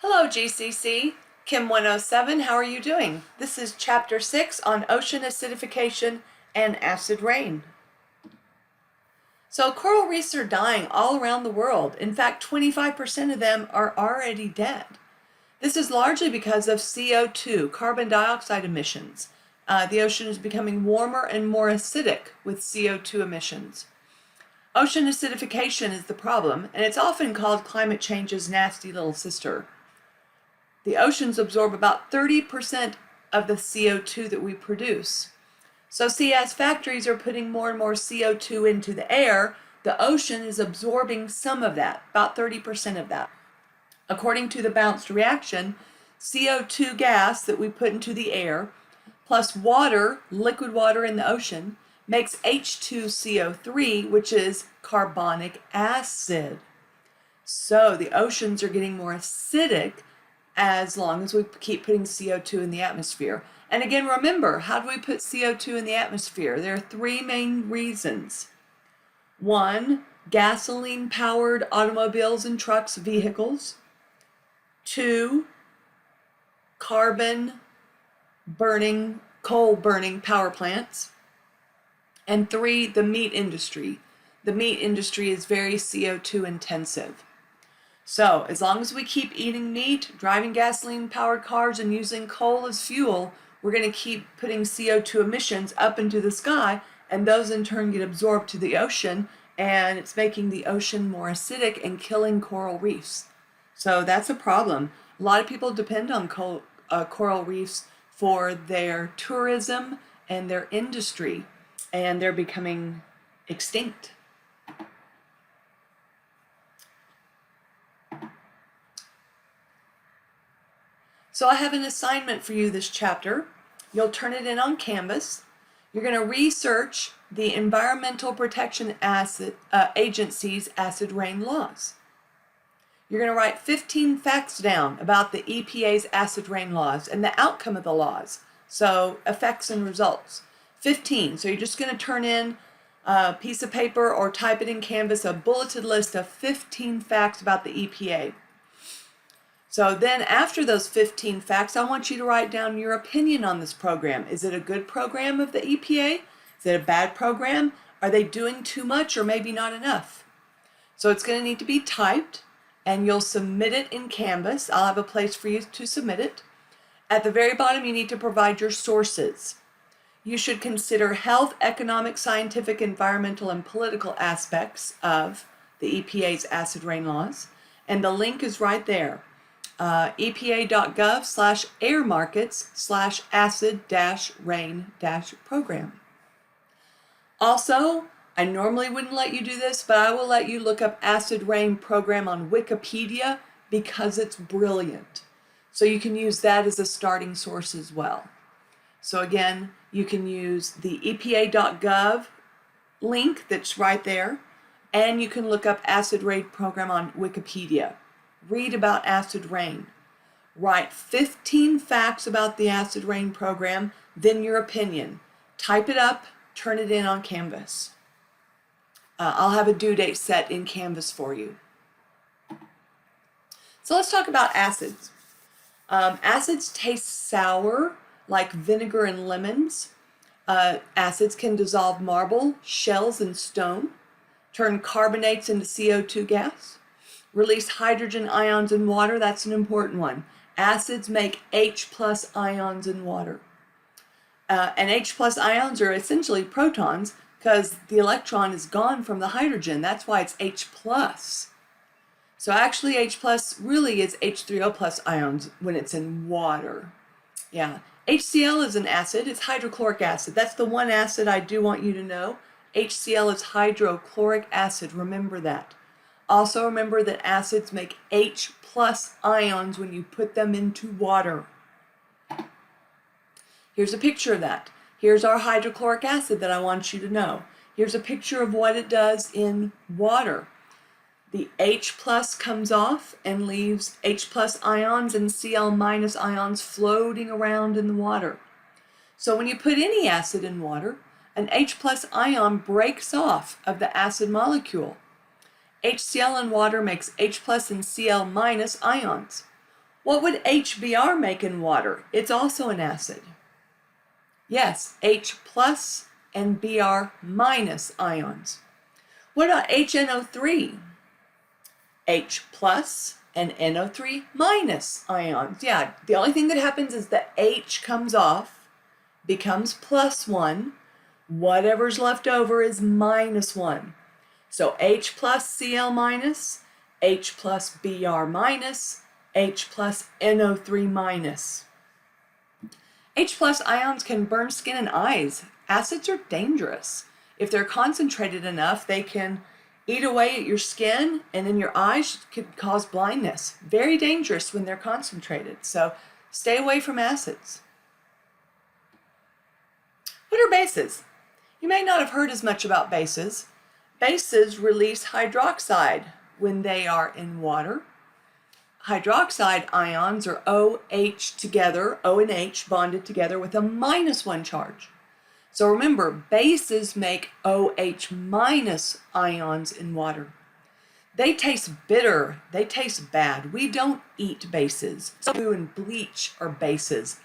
Hello GCC, Kim 107, how are you doing? This is Chapter 6 on ocean acidification and acid rain. So coral reefs are dying all around the world. In fact, 25% of them are already dead. This is largely because of CO2, carbon dioxide emissions. The ocean is becoming warmer and more acidic with CO2 emissions. Ocean acidification is the problem, and it's often called climate change's nasty little sister. The oceans absorb about 30% of the CO2 that we produce. So see, as factories are putting more and more CO2 into the air, the ocean is absorbing some of that, about 30% of that. According to the balanced reaction, CO2 gas that we put into the air, plus water, liquid water in the ocean, makes H2CO3, which is carbonic acid. So the oceans are getting more acidic as long as we keep putting CO2 in the atmosphere. And again, remember, how do we put CO2 in the atmosphere? There are three main reasons. One, gasoline-powered automobiles and trucks, vehicles. Two, coal-burning power plants. And three, the meat industry. The meat industry is very CO2 intensive. So as long as we keep eating meat, driving gasoline-powered cars, and using coal as fuel, we're going to keep putting CO2 emissions up into the sky, and those in turn get absorbed to the ocean, and it's making the ocean more acidic and killing coral reefs. So that's a problem. A lot of people depend on coral reefs for their tourism and their industry, and they're becoming extinct. So I have an assignment for you this chapter. You'll turn it in on Canvas. You're going to research the Environmental Protection Agency's acid rain laws. You're going to write 15 facts down about the EPA's acid rain laws and the outcome of the laws. So effects and results. 15. So you're just going to turn in a piece of paper or type it in Canvas, a bulleted list of 15 facts about the EPA. So then after those 15 facts, I want you to write down your opinion on this program. Is it a good program of the EPA? Is it a bad program? Are they doing too much or maybe not enough? So it's going to need to be typed, and you'll submit it in Canvas. I'll have a place for you to submit it. At the very bottom, you need to provide your sources. You should consider health, economic, scientific, environmental, and political aspects of the EPA's acid rain laws. And the link is right there. epa.gov/airmarkets/acid-rain-program. Also, I normally wouldn't let you do this, but I will let you look up acid rain program on Wikipedia because it's brilliant. So you can use that as a starting source as well. So again, you can use the epa.gov link that's right there, and you can look up acid rain program on Wikipedia. Read about acid rain. Write 15 facts about the acid rain program, then your opinion. Type it up, turn it in on Canvas. I'll have a due date set in Canvas for you. So let's talk about acids. Acids taste sour, like vinegar and lemons. Acids can dissolve marble, shells, and stone, turn carbonates into CO2 gas, release hydrogen ions in water. That's an important one. Acids make H+ ions in water. And H+ ions are essentially protons because the electron is gone from the hydrogen. That's why it's H+. So actually H+ really is H3O+ ions when it's in water. Yeah. HCl is an acid. It's hydrochloric acid. That's the one acid I do want you to know. HCl is hydrochloric acid. Remember that. Also remember that acids make H+ ions when you put them into water. Here's a picture of that. Here's our hydrochloric acid that I want you to know. Here's a picture of what it does in water. The H+ comes off and leaves H+ ions and Cl- ions floating around in the water. So when you put any acid in water, an H+ ion breaks off of the acid molecule. HCl in water makes H+ and Cl- ions. What would HBr make in water? It's also an acid. Yes, H plus and Br minus ions. What about HNO3? H plus and NO3 minus ions. Yeah, the only thing that happens is the H comes off, becomes +1. Whatever's left over is -1. So H plus Cl minus, H plus Br minus, H plus NO3 minus. H plus ions can burn skin and eyes. Acids are dangerous. If they're concentrated enough, they can eat away at your skin and in your eyes could cause blindness. Very dangerous when they're concentrated. So stay away from acids. What are bases? You may not have heard as much about bases. Bases release hydroxide when they are in water. Hydroxide ions are OH together, O and H bonded together with a -1 charge. So remember, bases make OH minus ions in water. They taste bitter, they taste bad. We don't eat bases. Soap and bleach are bases.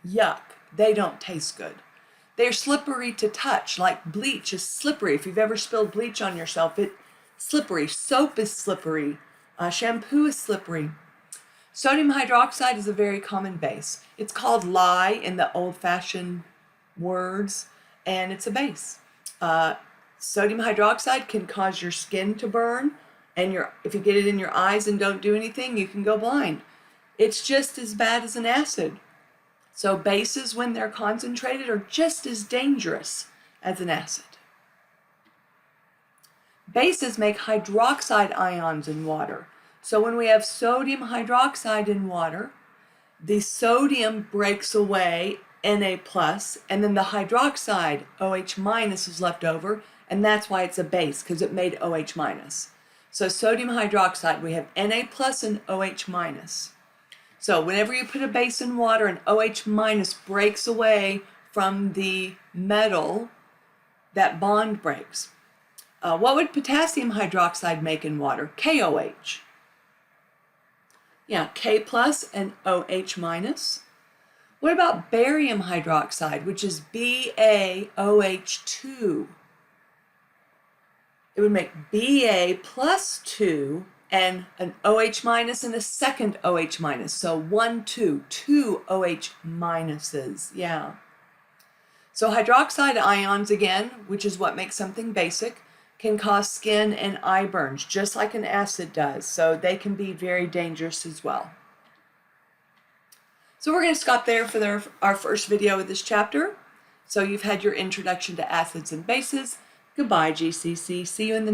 Yuck, they don't taste good. They're slippery to touch, like bleach is slippery. If you've ever spilled bleach on yourself, it's slippery. Soap is slippery. Shampoo is slippery. Sodium hydroxide is a very common base. It's called lye in the old-fashioned words, and it's a base. Sodium hydroxide can cause your skin to burn, and if you get it in your eyes and don't do anything, you can go blind. It's just as bad as an acid. So bases, when they're concentrated, are just as dangerous as an acid. Bases make hydroxide ions in water. So when we have sodium hydroxide in water, the sodium breaks away, Na+, and then the hydroxide, OH minus, is left over, and that's why it's a base, because it made OH minus. So sodium hydroxide, we have Na+ and OH minus. So whenever you put a base in water and OH minus breaks away from the metal, that bond breaks. What would potassium hydroxide make in water? KOH. Yeah, K plus and OH minus. What about barium hydroxide, which is BaOH2? It would make Ba plus 2 and an OH minus and a second OH minus. So 1, 2, 2 OH minuses. Yeah. So hydroxide ions, again, which is what makes something basic, can cause skin and eye burns, just like an acid does. So they can be very dangerous as well. So we're going to stop there for our first video of this chapter. So you've had your introduction to acids and bases. Goodbye, GCC. See you in the next